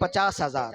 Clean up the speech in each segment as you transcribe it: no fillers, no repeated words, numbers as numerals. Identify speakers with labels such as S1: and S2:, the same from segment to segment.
S1: 50,000,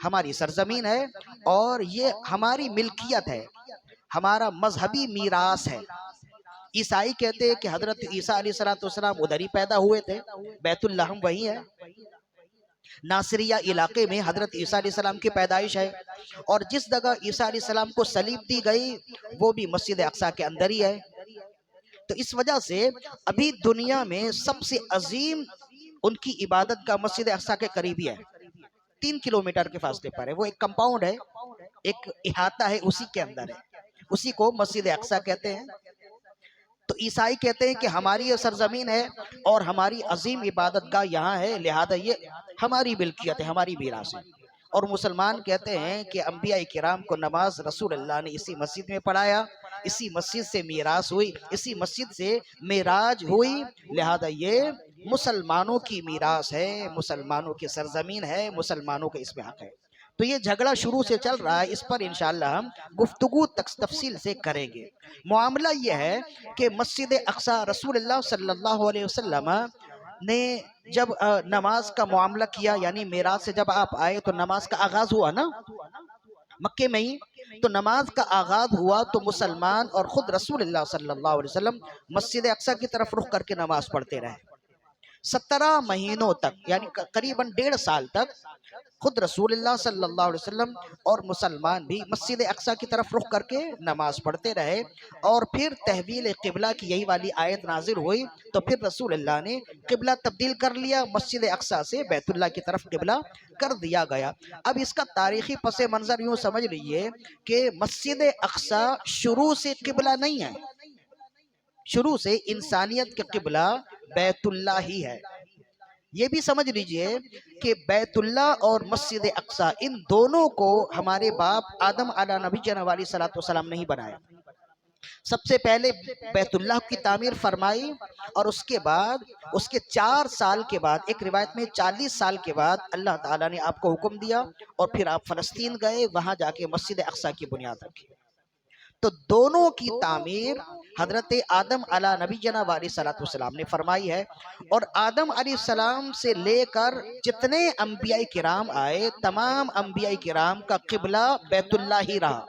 S1: ہماری سرزمین ہے اور یہ ہماری ملکیت ہے، ہمارا مذہبی میراث ہے۔ عیسائی کہتے ہیں کہ حضرت عیسیٰ علیہ السلام ادھر ہی پیدا ہوئے تھے، بیت اللہ وہی ہے۔ ناصریہ علاقے میں حضرت عیسیٰ علیہ السلام کی پیدائش ہے، اور جس جگہ عیسیٰ علیہ السلام کو صلیب دی گئی وہ بھی مسجد اقصی کے اندر ہی ہے۔ تو اس وجہ سے ابھی دنیا میں سب سے عظیم ان کی عبادت کا مسجد اقصی کے قریبی ہے، 3 کلومیٹر کے فاصلے پر ہے۔ وہ ایک کمپاؤنڈ ہے، ایک احاطہ ہے، اسی کے اندر ہے، اسی کو مسجد اقصی کہتے ہیں۔ تو عیسائی کہتے ہیں کہ ہماری یہ سرزمین ہے اور ہماری عظیم عبادت گاہ یہاں ہے، لہذا یہ ہماری ملکیت ہے، ہماری میراث ہے۔ اور مسلمان کہتے ہیں کہ انبیاء کرام کو نماز رسول اللہ نے اسی مسجد میں پڑھایا، اسی مسجد سے میراث ہوئی، اسی مسجد سے معراج ہوئی، لہذا یہ مسلمانوں کی میراث ہے، مسلمانوں کی سرزمین ہے، مسلمانوں کا اس میں حق ہے۔ تو یہ جھگڑا شروع سے چل رہا ہے، اس پر انشاءاللہ ہم گفتگو تفصیل سے کریں گے۔ معاملہ یہ ہے کہ مسجد اقصی رسول اللہ صلی اللہ علیہ وسلم نے جب نماز کا معاملہ کیا، یعنی معراج سے جب آپ آئے تو نماز کا آغاز ہوا نا مکے میں ہی، تو نماز کا آغاز ہوا تو مسلمان اور خود رسول اللہ صلی اللہ علیہ وسلم مسجد اقصی کی طرف رخ کر کے نماز پڑھتے رہے 17 مہینوں تک، یعنی قریباً 1.5 سال تک خود رسول اللہ صلی اللہ علیہ وسلم اور مسلمان بھی مسجد اقصی کی طرف رخ کر کے نماز پڑھتے رہے۔ اور پھر تحویل قبلہ کی یہی والی آیت نازل ہوئی تو پھر رسول اللہ نے قبلہ تبدیل کر لیا، مسجد اقصی سے بیت اللہ کی طرف قبلہ کر دیا گیا۔ اب اس کا تاریخی پس منظر یوں سمجھ لیجئے کہ مسجد اقصی شروع سے قبلہ نہیں ہے، شروع سے انسانیت کے قبلہ بیت اللہ ہی ہے۔ یہ بھی سمجھ لیجئے کہ بیت اللہ اور مسجد اقصی ان دونوں کو ہمارے باپ آدم علیہ نبی جناب علیہ السلام نہیں بنایا۔ سب سے پہلے بیت اللہ کی تعمیر فرمائی، اور اس کے بعد اس کے 4 سال کے بعد، ایک روایت میں 40 سال کے بعد اللہ تعالیٰ نے آپ کو حکم دیا اور پھر آپ فلسطین گئے، وہاں جا کے مسجد اقصی کی بنیاد رکھی۔ تو دونوں کی تعمیر حضرت آدم علیہ نبی جناب علیہ السلام نے فرمائی ہے، اور آدم علیہ السلام سے لے کر جتنے انبیاء کرام آئے تمام انبیاء کرام کا قبلہ بیت اللہ ہی رہا،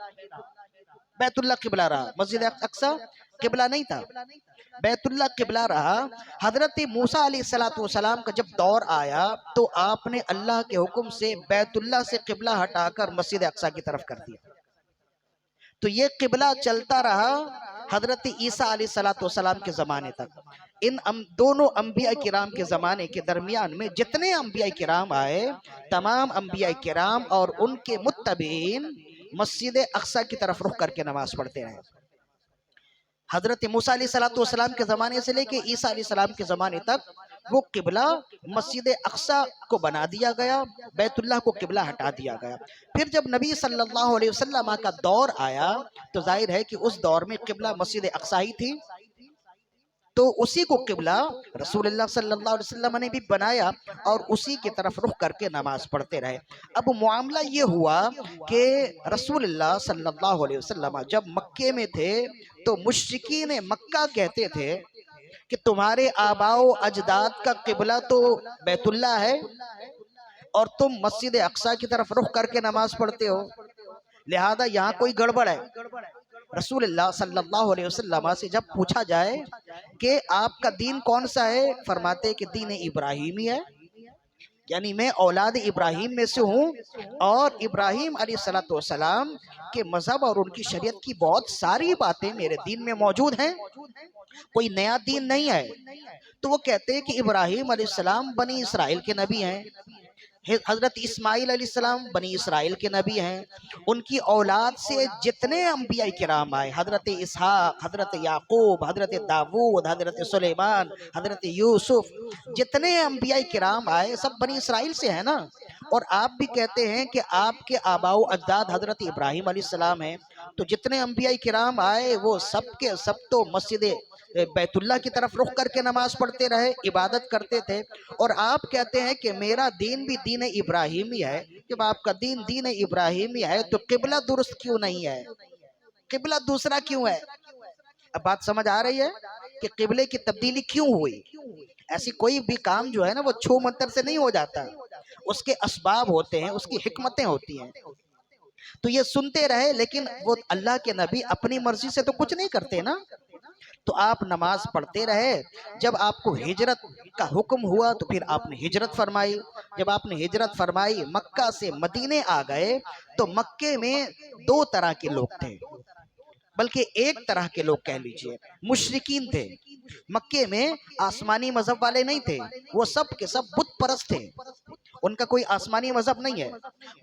S1: بیت اللہ قبلہ رہا، مسجد اقصی قبلہ نہیں تھا، بیت اللہ قبلہ رہا۔ حضرت موسیٰ علیہ السلام کا جب دور آیا تو آپ نے اللہ کے حکم سے بیت اللہ سے قبلہ ہٹا کر مسجد اقصی کی طرف کر دیا۔ تو یہ قبلہ چلتا رہا حضرت عیسیٰ علیہ السلام کے زمانے تک۔ ان دونوں انبیاء کرام کے زمانے کے درمیان میں جتنے انبیاء کرام آئے تمام انبیاء کرام اور ان کے متبعین مسجد اقصی کی طرف رخ کر کے نماز پڑھتے رہے۔ حضرت موسیٰ علیہ السلام کے زمانے سے لے کے عیسیٰ علیہ السلام کے زمانے تک وہ قبلہ مسجد اقصی کو بنا دیا گیا، بیت اللہ کو قبلہ ہٹا دیا گیا۔ پھر جب نبی صلی اللہ علیہ وسلم کا دور آیا تو ظاہر ہے کہ اس دور میں قبلہ مسجد اقصی ہی تھی، تو اسی کو قبلہ رسول اللہ صلی اللہ علیہ وسلم نے بھی بنایا اور اسی کی طرف رخ کر کے نماز پڑھتے رہے۔ اب معاملہ یہ ہوا کہ رسول اللہ صلی اللہ علیہ وسلم جب مکے میں تھے تو مشرکین مکہ کہتے تھے کہ تمہارے آباء و اجداد کا قبلہ تو بیت اللہ ہے اور تم مسجد اقصی کی طرف رخ کر کے نماز پڑھتے ہو، لہذا یہاں کوئی گڑبڑ ہے۔ رسول اللہ صلی اللہ علیہ وسلم سے جب پوچھا جائے کہ آپ کا دین کون سا ہے، فرماتے کہ دین ابراہیمی ہے، یعنی میں اولاد ابراہیم میں سے ہوں، اور ابراہیم علیہ السلام کے مذہب اور ان کی شریعت کی بہت ساری باتیں میرے دین میں موجود ہیں، کوئی نیا دین نہیں ہے۔ تو وہ کہتے ہیں کہ ابراہیم علیہ السلام بنی اسرائیل کے نبی ہیں، حضرت اسماعیل علیہ السلام بنی اسرائیل کے نبی ہیں، ان کی اولاد سے جتنے انبیاء کرام آئے، حضرت اسحاق، حضرت یعقوب، حضرت داود، حضرت سلیمان، حضرت یوسف، جتنے انبیاء کرام آئے سب بنی اسرائیل سے ہیں نا۔ اور آپ بھی کہتے ہیں کہ آپ کے آباء و اجداد حضرت ابراہیم علیہ السلام ہیں، تو جتنے انبیاء کرام آئے وہ سب کے سب تو مسجد بیت اللہ کی طرف رخ کر کے نماز پڑھتے رہے، عبادت کرتے تھے۔ اور آپ کہتے ہیں کہ میرا دین بھی دین ابراہیمی ہے۔ جب آپ کا دین دین ابراہیمی ہے تو قبلہ درست کیوں نہیں ہے، قبلہ دوسرا کیوں ہے؟ اب بات سمجھ آ رہی ہے کہ قبلے کی تبدیلی کیوں ہوئی؟ ایسی کوئی بھی کام جو ہے نا وہ چھو منتر سے نہیں ہو جاتا، اس کے اسباب ہوتے ہیں، اس کی حکمتیں ہوتی ہیں، تو یہ سنتے رہے، لیکن وہ اللہ کے نبی اپنی مرضی سے تو کچھ نہیں کرتے نا۔ تو آپ نماز پڑھتے رہے، جب آپ کو ہجرت کا حکم ہوا تو پھر آپ نے ہجرت فرمائی۔ جب آپ نے ہجرت فرمائی، مکہ سے مدینے آ گئے، تو مکے میں دو طرح کے لوگ تھے، بلکہ ایک طرح کے لوگ کہہ لیجئے، مشرکین تھے۔ مکے میں آسمانی مذہب والے نہیں تھے، وہ سب کے سب بت پرست تھے، ان کا کوئی آسمانی مذہب نہیں ہے۔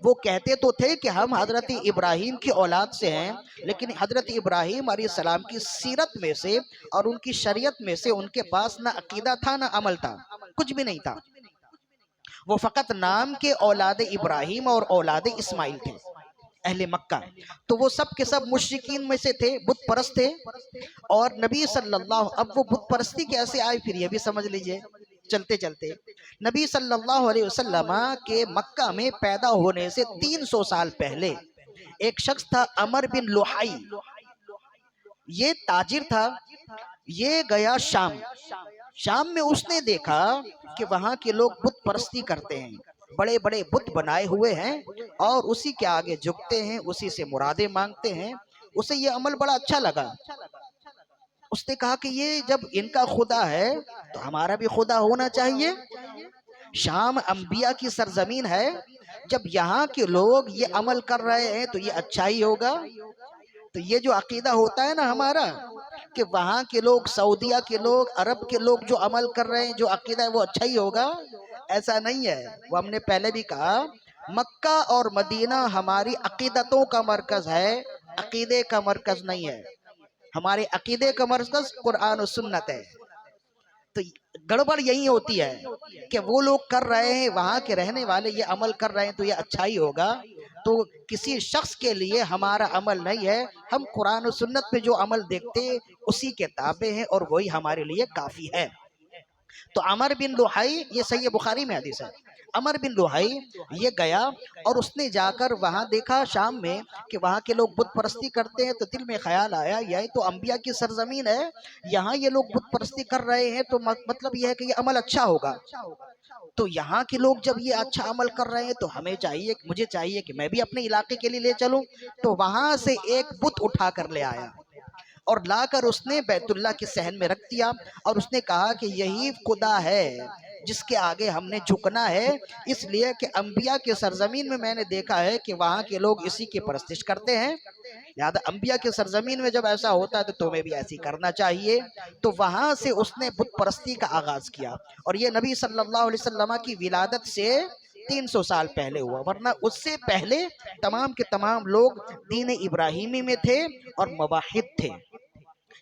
S1: وہ کہتے تو تھے کہ ہم حضرت ابراہیم کی اولاد سے ہیں، لیکن حضرت ابراہیم علیہ السلام کی سیرت میں سے اور ان کی شریعت میں سے ان کے پاس نہ عقیدہ تھا نہ عمل تھا، کچھ بھی نہیں تھا۔ وہ فقط نام کے اولاد ابراہیم اور اولاد اسماعیل تھے، اہل مکہ۔ تو وہ سب کے سب مشرکین میں سے تھے، بت پرست تھے۔ اور نبی صلی اللہ، اب وہ بت پرستی کیسے آئی پھر یہ بھی سمجھ لیجئے چلتے چلتے۔ نبی صلی اللہ علیہ وسلم کے مکہ میں پیدا ہونے سے 300 سال پہلے ایک شخص تھا عمر بن لوحائی، یہ تاجر تھا، یہ گیا شام۔ شام میں اس نے دیکھا کہ وہاں کے لوگ بت پرستی کرتے ہیں، بڑے بڑے بت بنائے ہوئے ہیں اور اسی کے آگے جھکتے ہیں، اسی سے مرادیں مانگتے ہیں۔ اسے یہ عمل بڑا اچھا لگا، اس نے کہا کہ یہ جب ان کا خدا ہے تو ہمارا بھی خدا ہونا چاہیے۔ شام انبیاء کی سرزمین ہے، جب یہاں کے لوگ یہ عمل کر رہے ہیں تو یہ اچھا ہی ہوگا۔ تو یہ جو عقیدہ ہوتا ہے نا ہمارا کہ وہاں کے لوگ، سعودیہ کے لوگ، عرب کے لوگ جو عمل کر رہے ہیں، جو عقیدہ ہے وہ اچھا ہی ہوگا، ایسا نہیں ہے۔ وہ ہم نے پہلے بھی کہا، مکہ اور مدینہ ہماری عقیدتوں کا مرکز ہے، عقیدے کا مرکز نہیں ہے۔ ہمارے عقیدے کا مرکز قرآن و سنت ہے۔ تو گڑبڑ یہی ہوتی ہے کہ وہ لوگ کر رہے ہیں، وہاں کے رہنے والے یہ عمل کر رہے ہیں تو یہ اچھا ہی ہوگا، تو کسی شخص کے لیے ہمارا عمل نہیں ہے، ہم قرآن و سنت پہ جو عمل دیکھتے اسی کے تابع ہیں اور وہی ہمارے لیے کافی ہے۔ تو عمر بن لوحائی، یہ صحیح بخاری میں حدیث ہے، عمر بن لوحائی یہ گیا اور اس نے جا کر وہاں دیکھا شام میں کہ وہاں کے لوگ بت پرستی کرتے ہیں، تو دل میں خیال آیا یہ تو انبیاء کی سرزمین ہے، یہاں یہ لوگ بت پرستی کر رہے ہیں تو مطلب یہ ہے کہ یہ عمل اچھا ہوگا۔ تو یہاں کے لوگ جب یہ اچھا عمل کر رہے ہیں تو مجھے چاہیے کہ میں بھی اپنے علاقے کے لیے لے چلوں۔ تو وہاں سے ایک بت اٹھا کر لے آیا اور لا کر اس نے بیت اللہ کے صحن میں رکھ دیا، اور اس نے کہا کہ یہی خدا ہے جس کے آگے ہم نے جھکنا ہے، اس لیے کہ انبیاء کے سرزمین میں میں نے دیکھا ہے کہ وہاں کے لوگ اسی کی پرستش کرتے ہیں، لہذا انبیاء کے سرزمین میں جب ایسا ہوتا ہے تو تمہیں بھی ایسی کرنا چاہیے۔ تو وہاں سے اس نے بت پرستی کا آغاز کیا، اور یہ نبی صلی اللہ علیہ وسلم کی ولادت سے 300 سال پہلے ہوا، ورنہ اس سے پہلے تمام کے تمام لوگ دین ابراہیمی میں تھے اور موحد تھے۔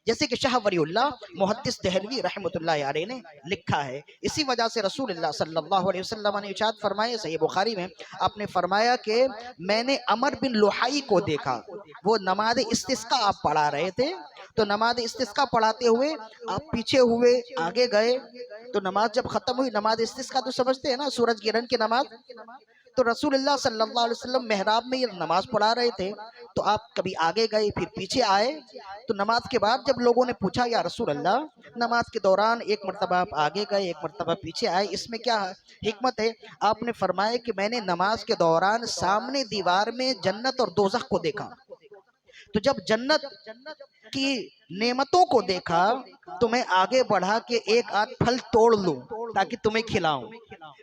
S1: جیسے کہ شاہ ولی اللہ محدث دہلوی رحمۃ اللہ علیہ نے لکھا ہے، اسی وجہ سے رسول اللہ صلی اللہ علیہ وسلم نے ارشاد فرمایا، صحیح بخاری میں آپ نے فرمایا کہ میں نے عمر بن لوحائی کو دیکھا، وہ نماز استسقاء آپ پڑھا رہے تھے، تو نماز استسقاء پڑھاتے ہوئے آپ پیچھے ہوئے آگے گئے، تو نماز جب ختم ہوئی، نماز استسقاء تو سمجھتے ہیں نا، سورج گرہن کی نماز، تو رسول اللہ صلی اللہ علیہ وسلم محراب میں یہ نماز پڑھا رہے تھے، تو آپ کبھی آگے گئے پھر پیچھے آئے، تو نماز کے بعد جب لوگوں نے پوچھا یا رسول اللہ نماز کے دوران ایک مرتبہ آپ آگے گئے ایک مرتبہ پیچھے آئے، اس میں کیا حکمت ہے؟ آپ نے فرمایا کہ میں نے نماز کے دوران سامنے دیوار میں جنت اور دوزخ کو دیکھا، تو جب جنت کی نعمتوں کو دیکھا تو میں آگے بڑھا کہ ایک آدھ پھل توڑ لوں تاکہ تمہیں کھلاؤں،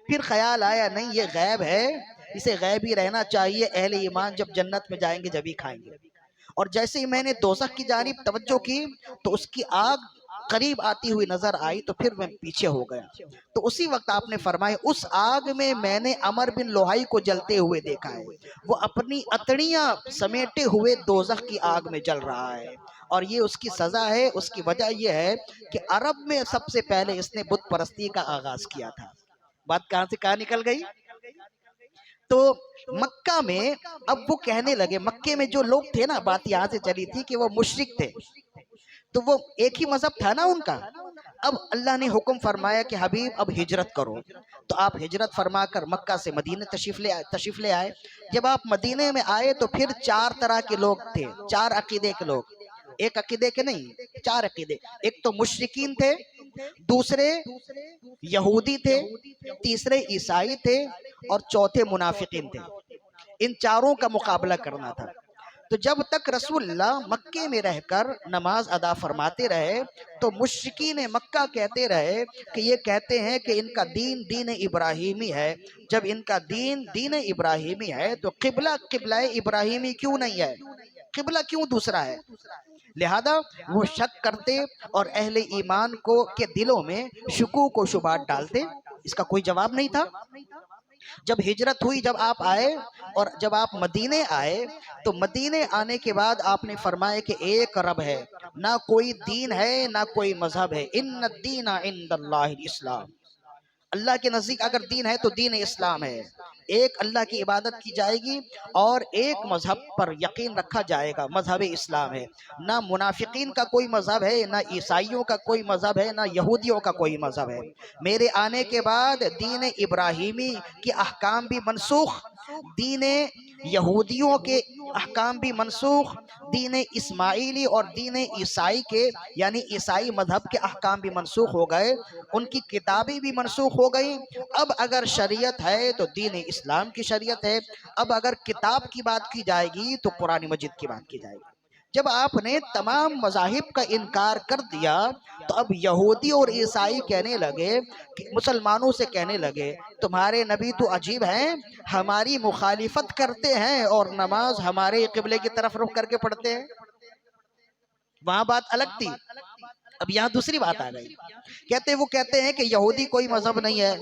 S1: پھر خیال آیا نہیں یہ غیب ہے، اسے غیب ہی رہنا چاہیے، اہل ایمان جب جنت میں جائیں گے جب ہی کھائیں گے۔ اور جیسے ہی میں نے دوزخ کی جانب توجہ کی تو اس کی آگ قریب آتی ہوئی نظر آئی، تو پھر میں پیچھے ہو گیا، تو اسی وقت آپ نے فرمایا اس آگ میں نے عمر بن لوحائی کو جلتے ہوئے دیکھا ہے، وہ اپنی اتڑیاں سمیٹے ہوئے دوزخ کی آگ میں جل رہا ہے، اور یہ اس کی سزا ہے۔ اس کی وجہ یہ ہے کہ عرب میں سب سے پہلے اس نے بت پرستی کا آغاز کیا تھا۔ بات کہاں سے کہاں نکل گئی؟ تو مکہ میں اب وہ کہنے لگے، مکے میں جو لوگ تھے نا، بات یہاں سے چلی تھی کہ وہ مشرک تھے، تو وہ ایک ہی مذہب تھا نا ان کا، اب اللہ نے حکم فرمایا کہ حبیب اب ہجرت کرو، تو آپ ہجرت فرما کر مکہ سے مدینہ تشریف لے آئے۔ جب آپ مدینے میں آئے تو پھر 4 طرح کے لوگ تھے، 4 عقیدے کے لوگ، ایک عقیدے کے نہیں، 4 عقیدے۔ ایک تو مشرکین تھے، دوسرے یہودی تھے، تیسرے عیسائی تھے اور چوتھے منافقین تھے۔ ان چاروں کا مقابلہ کرنا تھا۔ تو جب تک رسول اللہ مکے میں رہ کر نماز ادا فرماتے رہے تو مشرکین مکہ کہتے رہے کہ یہ کہتے ہیں کہ ان کا دین دین ابراہیمی ہے۔ جب ان کا دین دین ابراہیمی ہے تو قبلہ قبلہ ابراہیمی کیوں نہیں ہے؟ قبلہ کیوں دوسرا ہے؟ لہذا وہ شک کرتے اور اہل ایمان کو کے دلوں میں شکوک و شبہات ڈالتے۔ اس کا کوئی جواب نہیں تھا۔ جب ہجرت ہوئی، جب آپ آئے اور جب آپ مدینے آئے تو مدینے آنے کے بعد آپ نے فرمایا کہ ایک رب ہے، نہ کوئی دین ہے نہ کوئی مذہب ہے۔ ان الدین عند اللہ الاسلام، اللہ کے نزدیک اگر دین ہے تو دین اسلام ہے۔ ایک اللہ کی عبادت کی جائے گی اور ایک مذہب پر یقین رکھا جائے گا، مذہب اسلام ہے۔ نہ منافقین کا کوئی مذہب ہے، نہ عیسائیوں کا کوئی مذہب ہے، نہ یہودیوں کا کوئی مذہب ہے۔ میرے آنے کے بعد دین ابراہیمی کے احکام بھی منسوخ، دین یہودیوں کے احکام بھی منسوخ، دین اسماعیلی اور دین عیسائی کے یعنی عیسائی مذہب کے احکام بھی منسوخ ہو گئے، ان کی کتابیں بھی منسوخ ہو گئی۔ اب اگر شریعت ہے تو دین اسلام کی شریعت ہے، اب اگر کتاب کی بات کی جائے گی تو قرآن مجید کی بات کی جائے گی۔ جب آپ نے تمام مذاہب کا انکار کر دیا تو اب یہودی اور عیسائی کہنے لگے، مسلمانوں سے کہنے لگے تمہارے نبی تو عجیب ہیں، ہماری مخالفت کرتے ہیں اور نماز ہمارے قبلے کی طرف رخ کر کے پڑھتے ہیں۔ وہاں بات الگ تھی، اب یہاں دوسری بات آ گئی۔ وہ کہتے ہیں کہ یہودی کوئی مذہب نہیں ہے،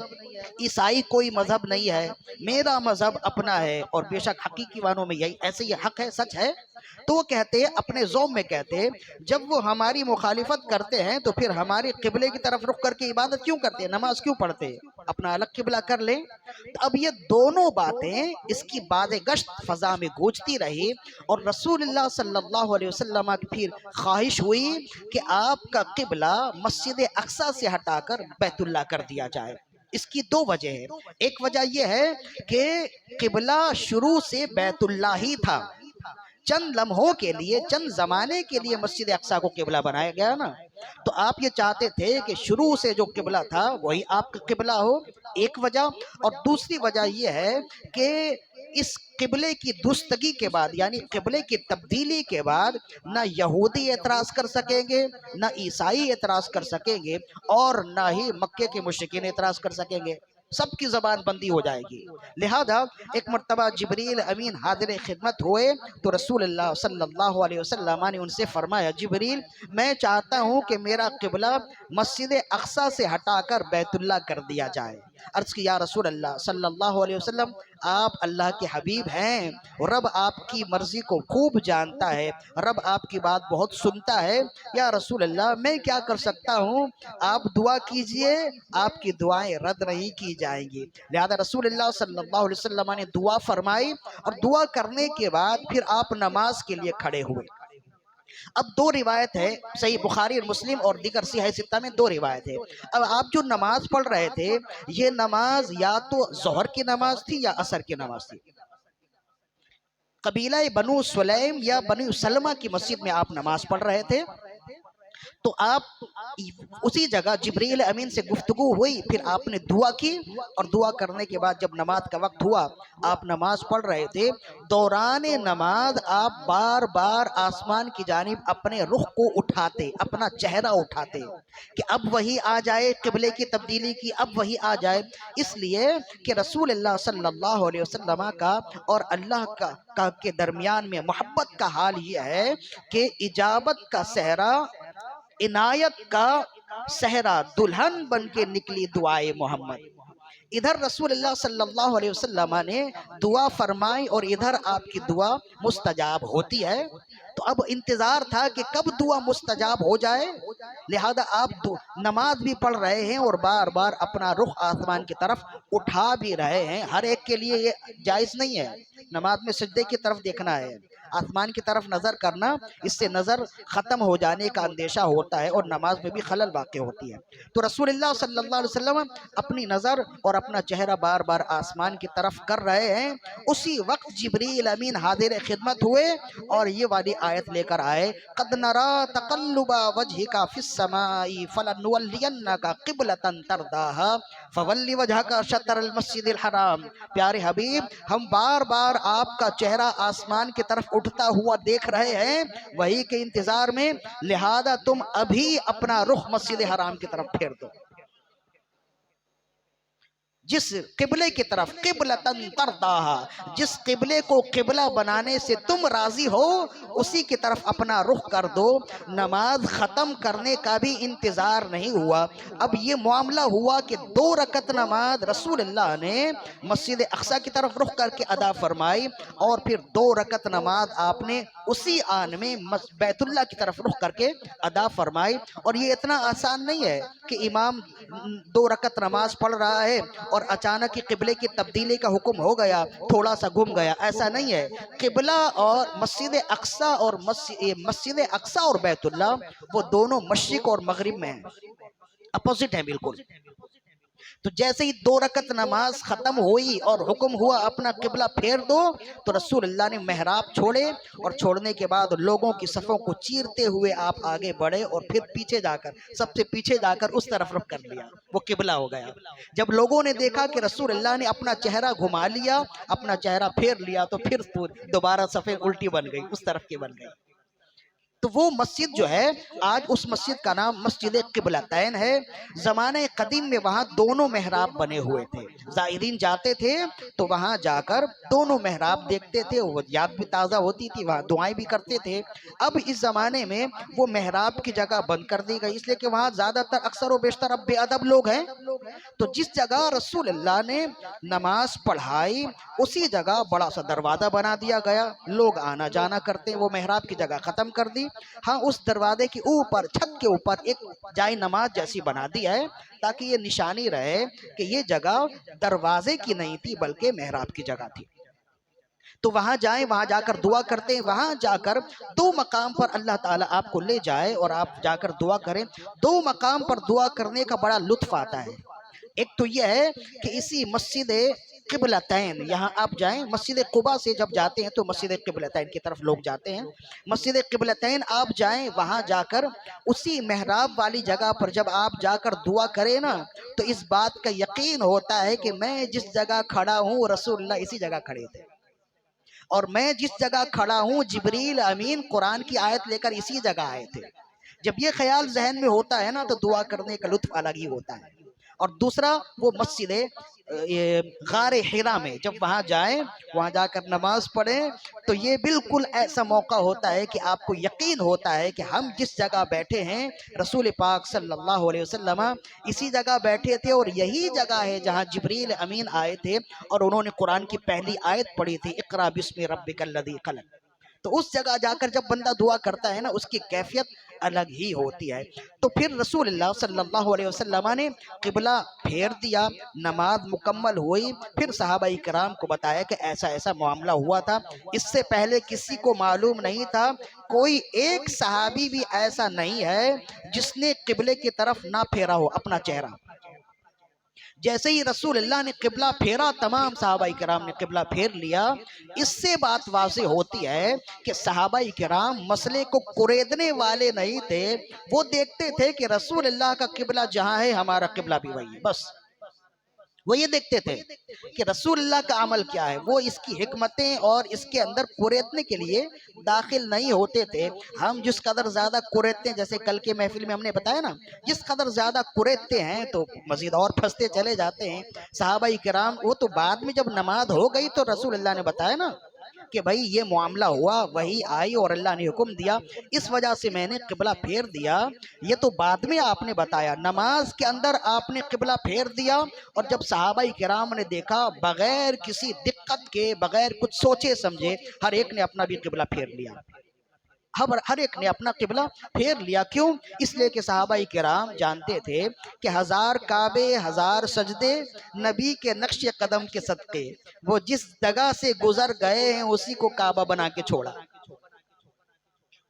S1: عیسائی کوئی مذہب نہیں ہے، میرا مذہب اپنا ہے، اور بے شک حقیقی معنوں میں یہی ایسے یہ حق ہے، سچ ہے۔ تو وہ کہتے اپنے ذوم میں کہتے جب وہ ہماری مخالفت کرتے ہیں تو پھر ہمارے قبلے کی طرف رخ کر کے عبادت کیوں کرتے ہیں، نماز کیوں پڑھتے ہیں، اپنا الگ قبلہ کر لیں۔ تو اب یہ دونوں باتیں اس کی بعد گشت فضا میں گونجتی رہی اور رسول اللہ صلی اللہ علیہ وسلم کی پھر خواہش ہوئی کہ آپ کا قبلہ مسجد اقصی سے ہٹا کر بیت اللہ کر دیا جائے۔ اس کی دو وجہ ہیں۔ ایک وجہ یہ ہے کہ قبلہ شروع سے بیت اللہ ہی تھا، چند لمحوں کے لیے، چند زمانے کے لیے مسجد اقصی کو قبلہ بنایا گیا نا، تو آپ یہ چاہتے تھے کہ شروع سے جو قبلہ تھا وہی آپ کا قبلہ ہو، ایک وجہ۔ اور دوسری وجہ یہ ہے کہ اس قبلے کی درستگی کے بعد یعنی قبلے کی تبدیلی کے بعد نہ یہودی اعتراض کر سکیں گے، نہ عیسائی اعتراض کر سکیں گے، اور نہ ہی مکے کے مشرکین اعتراض کر سکیں گے، سب کی زبان بندی ہو جائے گی۔ لہذا ایک مرتبہ جبریل امین حاضر خدمت ہوئے تو رسول اللہ صلی اللہ علیہ وسلم نے ان سے فرمایا، جبریل میں چاہتا ہوں کہ میرا قبلہ مسجد اقصی سے ہٹا کر بیت اللہ کر دیا جائے۔ عرض کی یا رسول اللہ صلی اللہ علیہ وسلم، آپ اللہ کے حبیب ہیں، رب آپ کی مرضی کو خوب جانتا ہے، رب آپ کی بات بہت سنتا ہے، یا رسول اللہ میں کیا کر سکتا ہوں، آپ دعا کیجئے، آپ کی دعائیں رد نہیں کی جائیں گی۔ لہذا رسول اللہ صلی اللہ علیہ وسلم نے دعا فرمائی اور دعا کرنے کے بعد پھر آپ نماز کے لیے کھڑے ہوئے۔ اب دو روایت ہے، صحیح بخاری اور مسلم اور دیگر صحیح ستہ میں دو روایت ہے۔ اب آپ جو نماز پڑھ رہے تھے یہ نماز یا تو ظہر کی نماز تھی یا عصر کی نماز تھی۔ قبیلہ بنو سلیم یا بنو سلمہ کی مسجد میں آپ نماز پڑھ رہے تھے، تو آپ اسی جگہ جبریل امین سے گفتگو ہوئی، پھر آپ نے دعا کی، اور دعا کرنے کے بعد جب نماز کا وقت ہوا آپ نماز پڑھ رہے تھے، دوران نماز آپ بار بار آسمان کی جانب اپنے رخ کو اٹھاتے، اپنا چہرہ اٹھاتے کہ اب وہی آ جائے، قبلے کی تبدیلی کی اب وہی آ جائے، اس لیے کہ رسول اللہ صلی اللہ علیہ وسلم کا اور اللہ کا کے درمیان میں محبت کا حال یہ ہے کہ اجابت کا صحرا، عنایت کا صحرا، دلہن بن کے نکلی دعائے محمد۔ ادھر رسول اللہ صلی اللہ علیہ وسلم نے دعا فرمائی اور ادھر آپ کی دعا مستجاب ہوتی ہے، تو اب انتظار تھا کہ کب دعا مستجاب ہو جائے، لہذا آپ نماز بھی پڑھ رہے ہیں اور بار بار اپنا رخ آسمان کی طرف اٹھا بھی رہے ہیں۔ ہر ایک کے لیے یہ جائز نہیں ہے، نماز میں سجدے کی طرف دیکھنا ہے، آسمان کی طرف نظر کرنا، اس سے نظر ختم ہو جانے کا اندیشہ ہوتا ہے اور نماز میں بھی خلل واقع ہوتی ہے۔ تو رسول اللہ صلی اللہ علیہ وسلم اپنی نظر اور اپنا چہرہ بار بار آسمان کی طرف کر رہے ہیں، اسی وقت جبریل امین حاضر خدمت ہوئے اور یہ والی آیت لے کر آئے، قد نرا تقلب وجہک فی السماء فلنولینک قبلۃ ترضاھا فول وجہک شطر المسجد الحرام۔ پیارے حبیب، ہم بار بار آپ کا چہرہ آسمان کی طرف اٹھتا ہوا دیکھ رہے ہیں وہی کے انتظار میں، لہذا تم ابھی اپنا رخ مسجد حرام کی طرف پھیر دو، جس قبلے کی طرف، قبلۃ ترضاھا، جس قبلے کو قبلہ بنانے سے تم راضی ہو اسی کی طرف اپنا رخ کر دو۔ نماز ختم کرنے کا بھی انتظار نہیں ہوا، اب یہ معاملہ ہوا کہ 2 رکعت نماز رسول اللہ نے مسجد اقصی کی طرف رخ کر کے ادا فرمائی، اور پھر 2 رکعت نماز آپ نے اسی آن میں بیت اللہ کی طرف رخ کر کے ادا فرمائی۔ اور یہ اتنا آسان نہیں ہے کہ امام 2 رکعت نماز پڑھ رہا ہے اور اچانک ہی قبلے کی تبدیلی کا حکم ہو گیا، تھوڑا سا گم گیا، ایسا نہیں ہے۔ قبلہ اور مسجد اقصی اور بیت اللہ وہ دونوں مشرق اور مغرب میں ہیں، اپوزٹ ہیں بالکل۔ تو جیسے ہی 2 رکعت نماز ختم ہوئی اور حکم ہوا اپنا قبلہ پھیر دو، تو رسول اللہ نے محراب چھوڑے، اور چھوڑنے کے بعد لوگوں کی صفوں کو چیرتے ہوئے آپ آگے بڑھے اور پھر پیچھے جا کر، سب سے پیچھے جا کر اس طرف رخ کر لیا، وہ قبلہ ہو گیا۔ جب لوگوں نے دیکھا کہ رسول اللہ نے اپنا چہرہ گھما لیا، اپنا چہرہ پھیر لیا، تو پھر دوبارہ صفیں الٹی بن گئی، اس طرف کی بن گئی۔ تو وہ مسجد جو ہے، آج اس مسجد کا نام مسجد قبلتین ہے۔ زمانہ قدیم میں وہاں دونوں محراب بنے ہوئے تھے، زائرین جاتے تھے تو وہاں جا کر دونوں محراب دیکھتے تھے، وہ یاد بھی تازہ ہوتی تھی، وہاں دعائیں بھی کرتے تھے۔ اب اس زمانے میں وہ محراب کی جگہ بند کر دی گئی، اس لیے کہ وہاں زیادہ تر اکثر و بیشتر اب بے ادب لوگ ہیں۔ تو جس جگہ رسول اللہ نے نماز پڑھائی اسی جگہ بڑا سا دروازہ بنا دیا گیا، لوگ آنا جانا کرتے ہیں، وہ محراب کی جگہ ختم کر دی۔ ہاں، اس دروازے کے اوپر، چھت کے اوپر ایک جائے نماز جیسی بنا دی ہے، تاکہ یہ نشانی رہے کہ یہ جگہ دروازے کی نہیں تھی بلکہ محراب کی جگہ تھی۔ تو وہاں جائیں، وہاں جا کر دعا کرتے ہیں، وہاں جا کر 2 مقام پر اللہ تعالیٰ آپ کو لے جائے اور آپ جا کر دعا کریں۔ 2 مقام پر دعا کرنے کا بڑا لطف آتا ہے۔ ایک تو یہ ہے کہ اسی مسجد قبلتین یہاں آپ جائیں، مسجد قباء سے جب جاتے ہیں تو مسجد قبلتین کی طرف لوگ جاتے ہیں، مسجد قبلتین آپ جائیں، وہاں جا کر اسی محراب والی جگہ پر جب آپ جا کر دعا کریں نا، تو اس بات کا یقین ہوتا ہے کہ میں جس جگہ کھڑا ہوں رسول اللہ اسی جگہ کھڑے تھے، اور میں جس جگہ کھڑا ہوں جبریل امین قرآن کی آیت لے کر اسی جگہ آئے تھے۔ جب یہ خیال ذہن میں ہوتا ہے نا تو دعا کرنے کا لطف الگ ہی ہوتا ہے۔ اور دوسرا وہ مسجد غار حرا میں جب وہاں جائیں، وہاں جا کر نماز پڑھیں، تو یہ بالکل ایسا موقع ہوتا ہے کہ آپ کو یقین ہوتا ہے کہ ہم جس جگہ بیٹھے ہیں رسول پاک صلی اللہ علیہ وسلم اسی جگہ بیٹھے تھے، اور یہی جگہ ہے جہاں جبریل امین آئے تھے اور انہوں نے قرآن کی پہلی آیت پڑھی تھی، اقرا بسم ربک الذی خلق۔ تو اس جگہ جا کر جب بندہ دعا کرتا ہے نا، اس کی کیفیت الگ ہی ہوتی ہے۔ تو پھر رسول اللہ صلی اللہ علیہ وسلم نے قبلہ پھیر دیا، نماز مکمل ہوئی، پھر صحابہ کرام کو بتایا کہ ایسا ایسا معاملہ ہوا تھا، اس سے پہلے کسی کو معلوم نہیں تھا، کوئی ایک صحابی بھی ایسا نہیں ہے جس نے قبلے کی طرف نہ پھیرا ہو اپنا چہرہ۔ جیسے ہی رسول اللہ نے قبلہ پھیرا، تمام صحابہ کرام نے قبلہ پھیر لیا۔ اس سے بات واضح ہوتی ہے کہ صحابہ کرام مسئلے کو کریدنے والے نہیں تھے، وہ دیکھتے تھے کہ رسول اللہ کا قبلہ جہاں ہے ہمارا قبلہ بھی وہی ہے، بس وہ یہ دیکھتے تھے کہ رسول اللہ کا عمل کیا ہے، وہ اس کی حکمتیں اور اس کے اندر قریدنے کے لیے داخل نہیں ہوتے تھے۔ ہم جس قدر زیادہ قریدتے ہیں، جیسے کل کے محفل میں ہم نے بتایا نا، جس قدر زیادہ قریدتے ہیں تو مزید اور پھنستے چلے جاتے ہیں۔ صحابہ کرام وہ تو بعد میں جب نماز ہو گئی تو رسول اللہ نے بتایا نا کہ بھائی یہ معاملہ ہوا، وہی آئی اور اللہ نے حکم دیا، اس وجہ سے میں نے قبلہ پھیر دیا۔ یہ تو بعد میں آپ نے بتایا، نماز کے اندر آپ نے قبلہ پھیر دیا، اور جب صحابہ کرام نے دیکھا بغیر کسی دقت کے، بغیر کچھ سوچے سمجھے، ہر ایک نے اپنا بھی قبلہ پھیر لیا، ہر ایک نے اپنا قبلہ پھیر لیا۔ کیوں؟ اس لیے کہ صحابہ کرام جانتے تھے کہ 1000 کعبے 1000 سجدے نبی کے نقش قدم کے صدقے، وہ جس جگہ سے گزر گئے ہیں اسی کو کعبہ بنا کے چھوڑا۔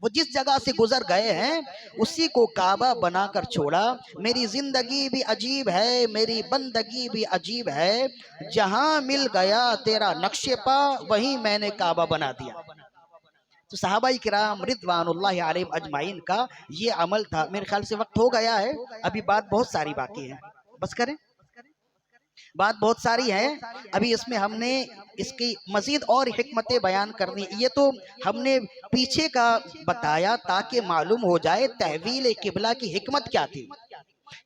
S1: وہ جس جگہ سے گزر گئے ہیں اسی کو کعبہ بنا کر چھوڑا۔ میری زندگی بھی عجیب ہے، میری بندگی بھی عجیب ہے، جہاں مل گیا تیرا نقش پا وہیں میں نے کعبہ بنا دیا۔ تو صحابہ کرام رضوان اللہ علیہم اجمعین کا یہ عمل تھا۔ میرے خیال سے وقت ہو گیا ہے، ابھی بات بہت ساری باقی ہے، بس کریں، بات بہت ساری ہے ابھی، اس میں ہم نے اس کی مزید اور حکمتیں بیان کرنی۔ یہ تو ہم نے پیچھے کا بتایا تاکہ معلوم ہو جائے تحویل قبلہ کی حکمت کیا تھی،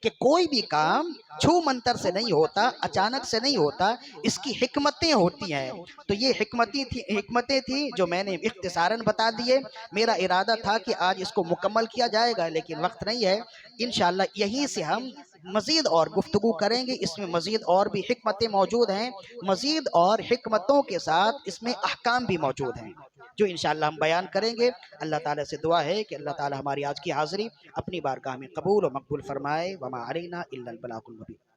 S1: کہ کوئی بھی کام چھو منتر سے نہیں ہوتا، اچانک سے نہیں ہوتا، اس کی حکمتیں ہوتی ہیں۔ تو یہ حکمتیں تھیں جو میں نے اختصاراً بتا دیے۔ میرا ارادہ تھا کہ آج اس کو مکمل کیا جائے گا لیکن وقت نہیں ہے، انشاءاللہ یہیں سے ہم مزید اور گفتگو کریں گے۔ اس میں مزید اور بھی حکمتیں موجود ہیں، مزید اور حکمتوں کے ساتھ اس میں احکام بھی موجود ہیں جو انشاءاللہ ہم بیان کریں گے۔ اللہ تعالیٰ سے دعا ہے کہ اللہ تعالیٰ ہماری آج کی حاضری اپنی بارگاہ میں قبول و مقبول فرمائے۔ وما علینا الا البلاغ المبین۔